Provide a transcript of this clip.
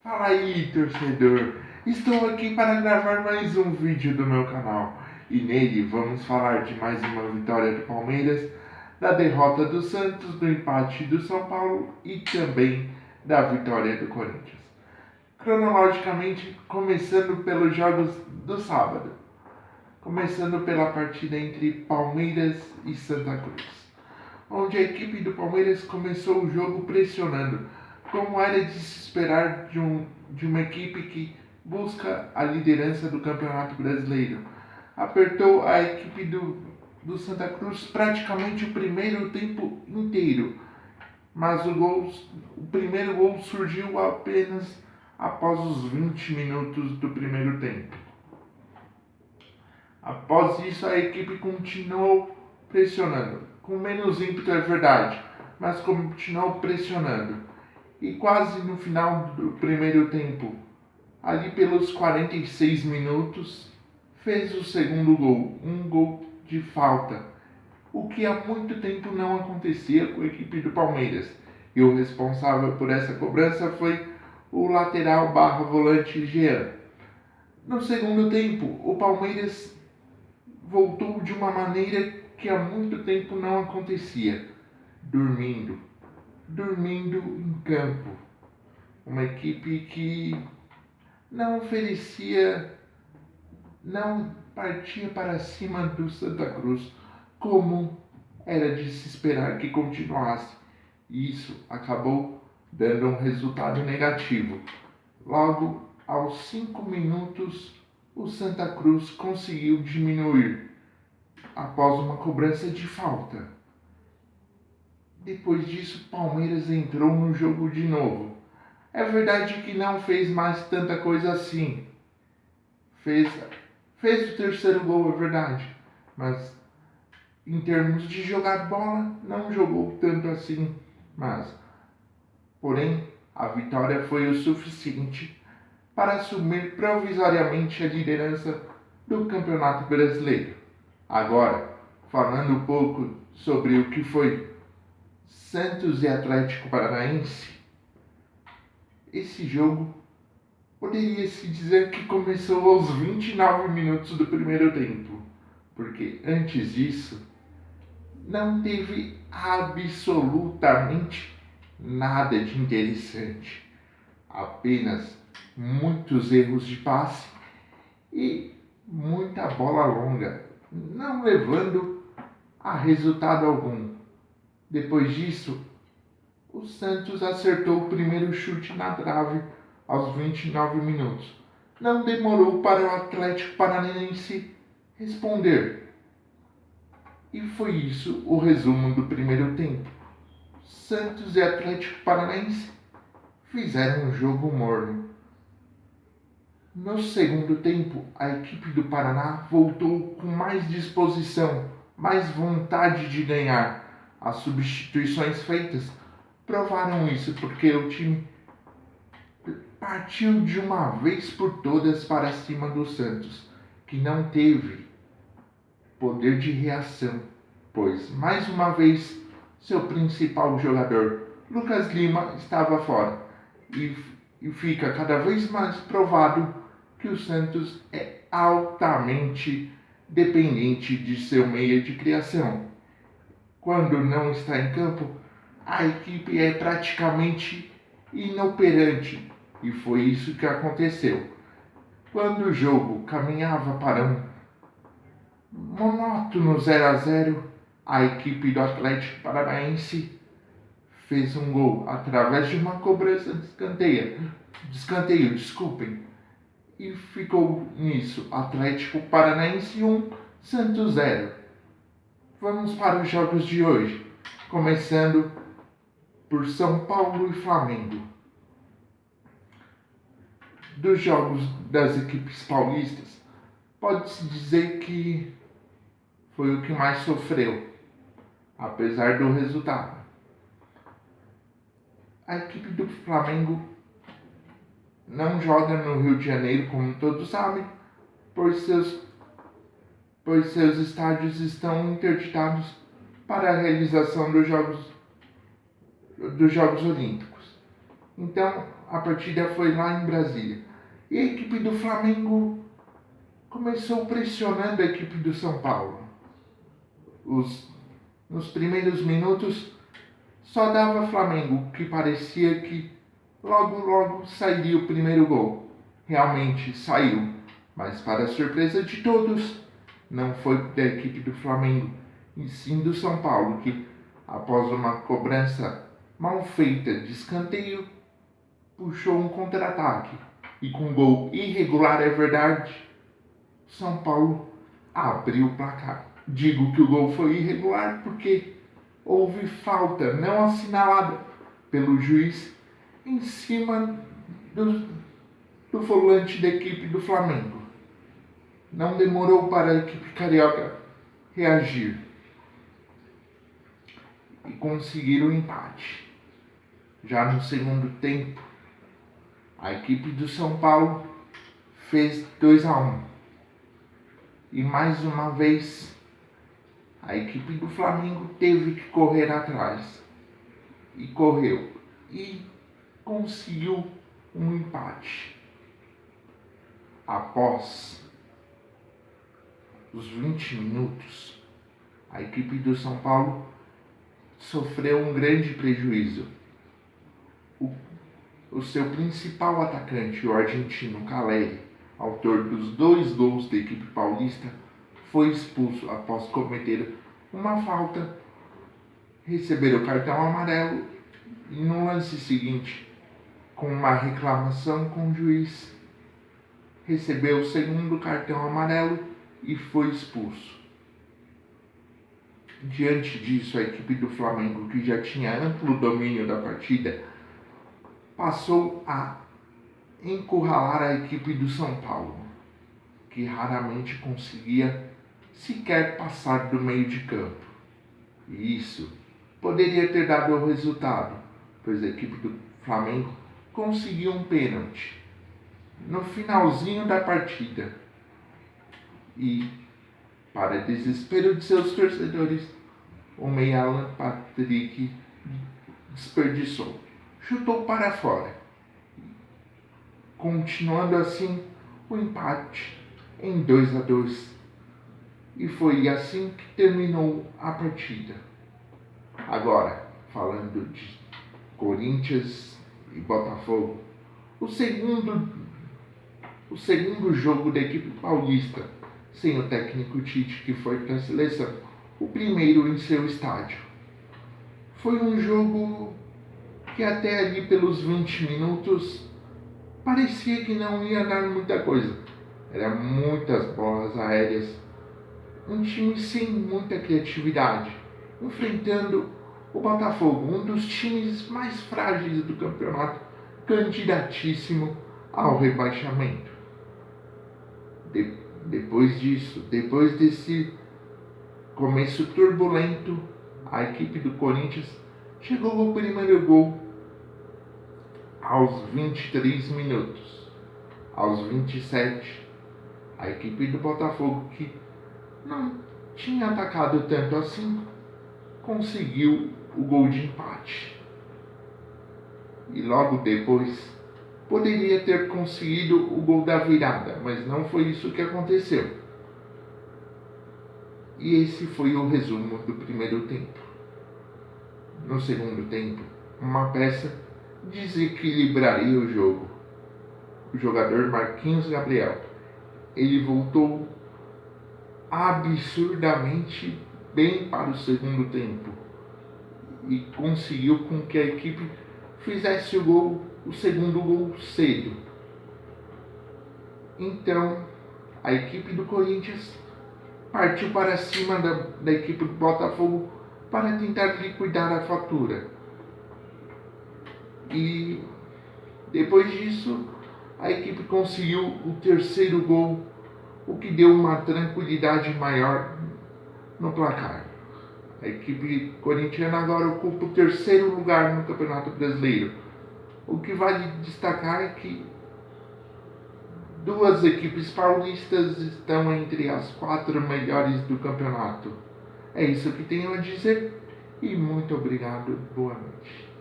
Fala aí, torcedor! Estou aqui para gravar mais um vídeo do meu canal e nele vamos falar de mais uma vitória do Palmeiras, da derrota do Santos, do empate do São Paulo e também da vitória do Corinthians. Cronologicamente, começando pelos jogos do sábado, começando pela partida entre Palmeiras e Santa Cruz, onde a equipe do Palmeiras começou o jogo pressionando, como era de se esperar de uma equipe que busca a liderança do Campeonato Brasileiro. Apertou a equipe do Santa Cruz praticamente o primeiro tempo inteiro, mas o primeiro gol surgiu apenas após os 20 minutos do primeiro tempo. Após isso, a equipe continuou pressionando, com menos ímpeto, é verdade, mas continuou pressionando. E quase no final do primeiro tempo, ali pelos 46 minutos, fez o segundo gol, um gol de falta, o que há muito tempo não acontecia com a equipe do Palmeiras. E o responsável por essa cobrança foi o lateral barra volante Jean. No segundo tempo, o Palmeiras voltou de uma maneira que há muito tempo não acontecia, dormindo em campo. Uma equipe que não oferecia, não partia para cima do Santa Cruz, como era de se esperar que continuasse. E isso acabou dando um resultado negativo. Logo, aos 5 minutos, o Santa Cruz conseguiu diminuir após uma cobrança de falta. Depois disso, Palmeiras entrou no jogo de novo. É verdade que não fez mais tanta coisa assim. Fez o terceiro gol, é verdade. Mas em termos de jogar bola, não jogou tanto assim. Porém, a vitória foi o suficiente para assumir provisoriamente a liderança do Campeonato Brasileiro. Agora, falando um pouco sobre o que foi Santos e Atlético Paranaense, esse jogo poderia-se dizer que começou aos 29 minutos do primeiro tempo, porque antes disso não teve absolutamente nada de interessante, apenas muitos erros de passe e muita bola longa, não levando a resultado algum. Depois disso, o Santos acertou o primeiro chute na trave aos 29 minutos. Não demorou para o Atlético Paranaense responder. E foi isso o resumo do primeiro tempo. Santos e Atlético Paranaense fizeram um jogo morno. No segundo tempo, a equipe do Paraná voltou com mais disposição, mais vontade de ganhar. As substituições feitas provaram isso, porque o time partiu de uma vez por todas para cima do Santos, que não teve poder de reação, pois mais uma vez seu principal jogador, Lucas Lima, estava fora, e fica cada vez mais provado que o Santos é altamente dependente de seu meio de criação. Quando não está em campo, a equipe é praticamente inoperante, e foi isso que aconteceu. Quando o jogo caminhava para um monótono 0-0, a equipe do Atlético Paranaense fez um gol através de uma cobrança de escanteio, e ficou nisso: Atlético Paranaense 1, Santos 0. Vamos para os jogos de hoje, começando por São Paulo e Flamengo. Dos jogos das equipes paulistas, pode-se dizer que foi o que mais sofreu, apesar do resultado. A equipe do Flamengo não joga no Rio de Janeiro, como todos sabem, pois seus estádios estão interditados para a realização dos Jogos Olímpicos. Então, a partida foi lá em Brasília. E a equipe do Flamengo começou pressionando a equipe do São Paulo. Nos primeiros minutos só dava Flamengo, que parecia que logo sairia o primeiro gol. Realmente saiu, mas para surpresa de todos, não foi da equipe do Flamengo, e sim do São Paulo, que após uma cobrança mal feita de escanteio, puxou um contra-ataque. E com um gol irregular, é verdade, São Paulo abriu o placar. Digo que o gol foi irregular porque houve falta não assinalada pelo juiz em cima do volante da equipe do Flamengo. Não demorou para a equipe carioca reagir e conseguir o empate. Já no segundo tempo, a equipe do São Paulo fez 2-1. E mais uma vez, a equipe do Flamengo teve que correr atrás. E correu. E conseguiu um empate. Após os 20 minutos, a equipe do São Paulo sofreu um grande prejuízo. O seu principal atacante, o argentino Caleri, autor dos 2 gols da equipe paulista, foi expulso após cometer uma falta, receber o cartão amarelo e no lance seguinte, com uma reclamação com o juiz, recebeu o segundo cartão amarelo e foi expulso. Diante disso, a equipe do Flamengo, que já tinha amplo domínio da partida, passou a encurralar a equipe do São Paulo, que raramente conseguia sequer passar do meio de campo. E isso poderia ter dado o resultado, pois a equipe do Flamengo conseguiu um pênalti no finalzinho da partida. E, para desespero de seus torcedores, o meia Alan Patrick desperdiçou, chutou para fora, continuando assim o empate em 2-2. E foi assim que terminou a partida. Agora, falando de Corinthians e Botafogo, o segundo jogo da equipe paulista, sem o técnico Tite, que foi para a seleção, o primeiro em seu estádio. Foi um jogo que até ali pelos 20 minutos parecia que não ia dar muita coisa. Eram muitas bolas aéreas, um time sem muita criatividade, enfrentando o Botafogo, um dos times mais frágeis do campeonato, candidatíssimo ao rebaixamento. Depois desse começo turbulento, a equipe do Corinthians chegou ao primeiro gol aos 23 minutos. Aos 27, a equipe do Botafogo, que não tinha atacado tanto assim, conseguiu o gol de empate. E logo depois poderia ter conseguido o gol da virada, mas não foi isso que aconteceu. E esse foi o resumo do primeiro tempo. No segundo tempo, uma peça desequilibraria o jogo. O jogador Marquinhos Gabriel, ele voltou absurdamente bem para o segundo tempo e conseguiu com que a equipe fizesse o segundo gol cedo. Então, a equipe do Corinthians partiu para cima da equipe do Botafogo para tentar liquidar a fatura. E depois disso, a equipe conseguiu o terceiro gol, o que deu uma tranquilidade maior no placar. A equipe corintiana agora ocupa o terceiro lugar no Campeonato Brasileiro. O que vale destacar é que 2 equipes paulistas estão entre as 4 melhores do campeonato. É isso que tenho a dizer e muito obrigado. Boa noite.